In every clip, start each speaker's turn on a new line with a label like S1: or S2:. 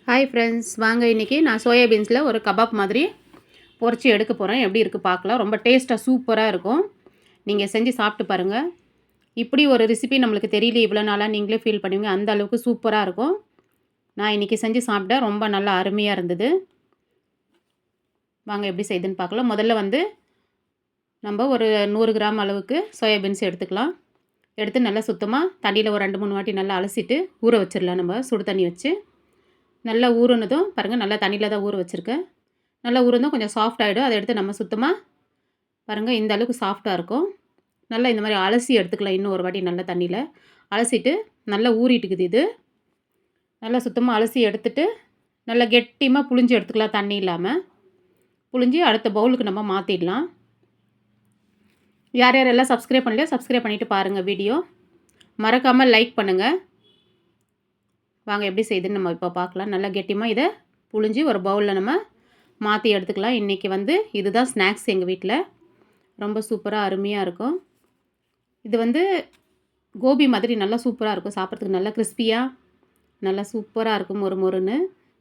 S1: Hi friends, வாங்க இன்றைக்கி நான் சோயாபீன்ஸில் ஒரு கபாப் மாதிரி பொரிச்சு எடுக்க போகிறேன். எப்படி இருக்குது பார்க்கலாம். ரொம்ப டேஸ்ட்டாக சூப்பராக இருக்கும். நீங்கள் செஞ்சு சாப்பிட்டு பாருங்கள். இப்படி ஒரு ரெசிபி நம்மளுக்கு தெரியல இவ்வளோ நாளாக நீங்களே ஃபீல் பண்ணுவீங்க. அந்த அளவுக்கு சூப்பராக இருக்கும். நான் இன்றைக்கி செஞ்சு சாப்பிட்டேன். ரொம்ப நல்லா அருமையாக இருந்தது. வாங்க எப்படி செய்யுதுன்னு பார்க்கலாம். முதல்ல நம்ம ஒரு 100 கிராம் அளவுக்கு சோயாபீன்ஸ் எடுத்துக்கலாம். எடுத்து நல்லா சுத்தமாக தண்ணியில் ஒரு 2-3 வாட்டி நல்லா அலசிட்டு ஊற வச்சிடலாம். நம்ம சுடு தண்ணி வச்சு நல்லா ஊறுனதும் பாருங்கள், நல்லா தண்ணியில் தான் ஊற வச்சுருக்கேன். நல்லா ஊறுனதும் கொஞ்சம் சாஃப்ட் ஆகிடும். அதை எடுத்து நம்ம சுத்தமாக பாருங்கள், இந்த அளவுக்கு சாஃப்டாக இருக்கும். நல்லா இந்த மாதிரி அலசி எடுத்துக்கலாம். இன்னும் ஒரு வாட்டி நல்லா தண்ணியில் அலசிட்டு நல்லா ஊறிட்டுக்குது. இது நல்லா சுத்தமாக அலசி எடுத்துட்டு நல்லா கெட்டியமாக புழிஞ்சு எடுத்துக்கலாம். தண்ணி இல்லாமல் புழிஞ்சு அடுத்த பவுலுக்கு நம்ம மாற்றிடலாம். யார் யாரெல்லாம் சப்ஸ்கிரைப் பண்ணலையோ சப்ஸ்கிரைப் பண்ணிவிட்டு பாருங்கள். வீடியோ மறக்காமல் லைக் பண்ணுங்கள். வாங்க எப்படி செய்யுதுன்னு நம்ம இப்போ பார்க்கலாம். நல்லா கெட்டியமாக இதை புழிஞ்சு ஒரு பவுலில் நம்ம மாற்றி எடுத்துக்கலாம். இன்றைக்கி இதுதான் ஸ்நாக்ஸ் எங்கள் வீட்டில். ரொம்ப சூப்பராக அருமையாக இருக்கும். இது கோபி மாதிரி நல்லா சூப்பராக இருக்கும். சாப்பிட்றதுக்கு நல்லா கிறிஸ்பியாக நல்லா சூப்பராக இருக்கும். மொறுன்னு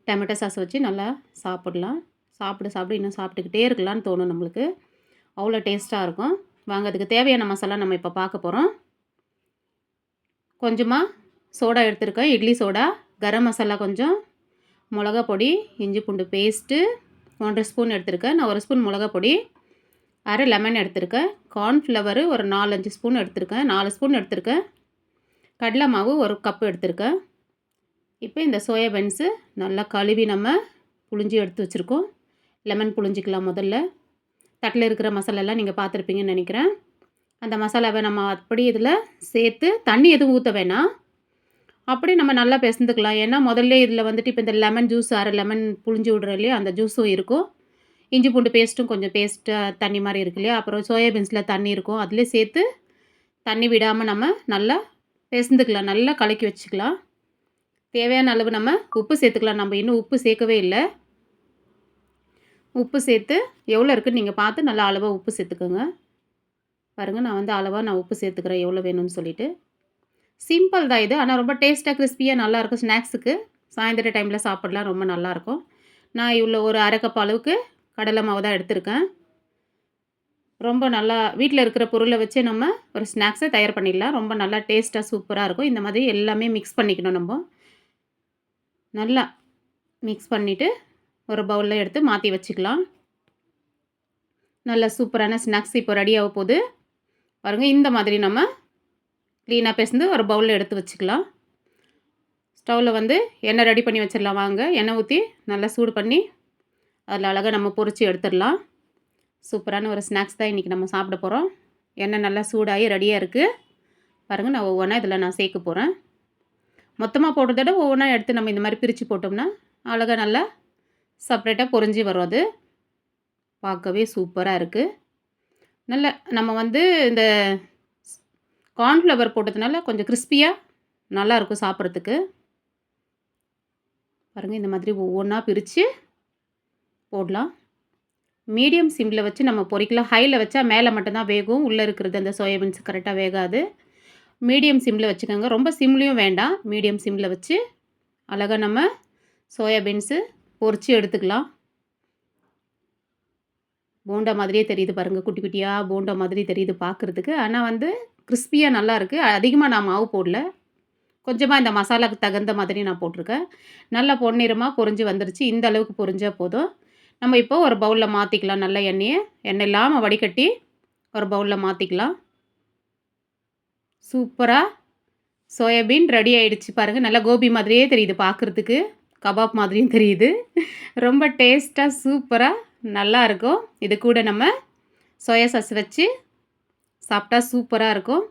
S1: டொமேட்டோ சாஸ் வச்சு நல்லா சாப்பிடலாம். சாப்பிட இன்னும் சாப்பிட்டுக்கிட்டே இருக்கலான்னு தோணும் நம்மளுக்கு. அவ்வளோ டேஸ்ட்டாக இருக்கும். வாங்க அதுக்கு தேவையான மசாலா நம்ம இப்போ பார்க்க போகிறோம். கொஞ்சமாக சோடா எடுத்துருக்கேன், இட்லி சோடா, கரம் மசாலா கொஞ்சம், மிளகா பொடி, இஞ்சி பூண்டு பேஸ்ட்டு 1.5 ஸ்பூன் எடுத்திருக்கேன். நான் 1 ஸ்பூன் மிளகா பொடி, அரை லெமன் எடுத்திருக்கேன். கார்ன்ஃப்ளவரு ஒரு 4-5 ஸ்பூன் எடுத்திருக்கேன். 4 ஸ்பூன் எடுத்திருக்கேன். கடலை மாவு 1 கப் எடுத்திருக்கேன். இப்போ இந்த சோயாபீன்ஸு நல்லா கழுவி நம்ம புழிஞ்சி எடுத்து வச்சுருக்கோம். லெமன் புழிஞ்சிக்கலாம். முதல்ல தட்டில் இருக்கிற மசாலாலாம் நீங்கள் பார்த்துருப்பீங்கன்னு நினைக்கிறேன். அந்த மசாலாவை நம்ம அப்படி இதில் சேர்த்து தண்ணி எதுவும் ஊற்ற வேணாம். அப்படி நம்ம நல்லா பிசைந்துக்கலாம். ஏன்னா முதல்ல இதில் இப்போ இந்த லெமன் ஜூஸ், அரை லெமன் புழிஞ்சு விட்றோம் இல்லையா, அந்த ஜூஸும் இருக்கும். இஞ்சி பூண்டு பேஸ்ட்டும் கொஞ்சம் பேஸ்ட்டாக தண்ணி மாதிரி இருக்கு இல்லையா, அப்புறம் சோயாபீன்ஸில் தண்ணி இருக்கும். அதிலே சேர்த்து தண்ணி விடாமல் நம்ம நல்லா பிசைந்துக்கலாம். நல்லா கலக்கி வச்சுக்கலாம். தேவையான அளவு நம்ம உப்பு சேர்த்துக்கலாம். நம்ம இன்னும் உப்பு சேர்க்கவே இல்லை. உப்பு சேர்த்து எவ்வளோ இருக்குதுன்னு நீங்கள் பார்த்து நல்லா அளவாக உப்பு சேர்த்துக்கோங்க. பாருங்கள், நான் அளவாக உப்பு சேர்த்துக்கிறேன் எவ்வளோ வேணும்னு சொல்லிவிட்டு. சிம்பிள் தான் இது, ஆனால் ரொம்ப டேஸ்ட்டாக கிறிஸ்பியாக நல்லாயிருக்கும். ஸ்நாக்ஸுக்கு சாயந்தர டைமில் சாப்பிட்லாம், ரொம்ப நல்லாயிருக்கும். நான் இவ்வளோ ஒரு அரை கப் அளவுக்கு கடலை மாவு தான் எடுத்திருக்கேன். ரொம்ப நல்லா வீட்டில் இருக்கிற பொருளை வச்சு நம்ம ஒரு ஸ்நாக்ஸை தயார் பண்ணிடலாம். ரொம்ப நல்லா டேஸ்ட்டாக சூப்பராக இருக்கும். இந்த மாதிரி எல்லாமே மிக்ஸ் பண்ணிக்கணும். நம்ம நல்லா மிக்ஸ் பண்ணிவிட்டு ஒரு பவுலில் எடுத்து மாற்றி வச்சுக்கலாம். நல்லா சூப்பரான ஸ்நாக்ஸ் இப்போ ரெடி ஆக போகுது. பாருங்கள், இந்த மாதிரி நம்ம க்ளீனாக பேசந்து ஒரு பவுலில் எடுத்து வச்சுக்கலாம். ஸ்டவ்வில் எண்ணெய் ரெடி பண்ணி வச்சிடலாம். வாங்க, எண்ணெய் ஊற்றி நல்லா சூடு பண்ணி அதில் அழகாக நம்ம பொரித்து எடுத்துடலாம். சூப்பரான ஒரு ஸ்நாக்ஸ் தான் இன்றைக்கி நம்ம சாப்பிட போகிறோம். எண்ணெய் நல்லா சூடாகி ரெடியாக இருக்குது. பாருங்கள், நான் ஒவ்வொன்றா இதில் நான் சேர்க்க போகிறேன். மொத்தமாக போடுறத விட ஒவ்வொன்றா எடுத்து நம்ம இந்த மாதிரி பிரித்து போட்டோம்னா அழகாக நல்லா செப்ரேட்டாக பொரிஞ்சு வரும். அது பார்க்கவே சூப்பராக இருக்குது. நல்ல நம்ம இந்த கார்ன்ஃப்ளவர் போட்டதுனால கொஞ்சம் கிறிஸ்பியாக நல்லாயிருக்கும் சாப்பிட்றதுக்கு. பாருங்கள், இந்த மாதிரி ஒவ்வொன்றா பிரித்து போடலாம். மீடியம் சிம்மில் வச்சு நம்ம பொரிக்கலாம். ஹையில் வச்சா மேலே மட்டும்தான் வேகும், உள்ளே இருக்கிறது அந்த சோயாபீன்ஸ் கரெக்டாக வேகாது. மீடியம் சிம்மில் வச்சுக்கோங்க. ரொம்ப சிம்லேயும் வேண்டாம், மீடியம் சிம்மில் வச்சு அழகாக நம்ம சோயாபீன்ஸு பொரித்து எடுத்துக்கலாம். போண்டா மாதிரியே தெரியுது பாருங்கள், குட்டி குட்டியாக போண்டா மாதிரி தெரியுது பார்க்குறதுக்கு. ஆனால் கிறிஸ்பியாக நல்லாயிருக்கு. அதிகமாக நான் மாவு போடல, கொஞ்சமாக இந்த மசாலாவுக்கு தகுந்த மாதிரி நான் போட்டிருக்கேன். நல்லா பொன்னிறமாக பொரிஞ்சு வந்துருச்சு. இந்த அளவுக்கு பொரிஞ்சால் போதும். நம்ம இப்போ ஒரு பவுலில் மாற்றிக்கலாம். நல்ல எண்ணெய் இல்லாமல் வடிகட்டி ஒரு பவுலில் மாற்றிக்கலாம். சூப்பராக சோயாபீன் ரெடி ஆகிடுச்சு. பாருங்கள், நல்லா கோபி மாதிரியே தெரியுது பார்க்குறதுக்கு, கபாப் மாதிரியும் தெரியுது. ரொம்ப டேஸ்ட்டாக சூப்பராக நல்லாயிருக்கும். இது கூட நம்ம சோயா சாஸ் வச்சு சாப்பிட்டா சூப்பராக இருக்கும்.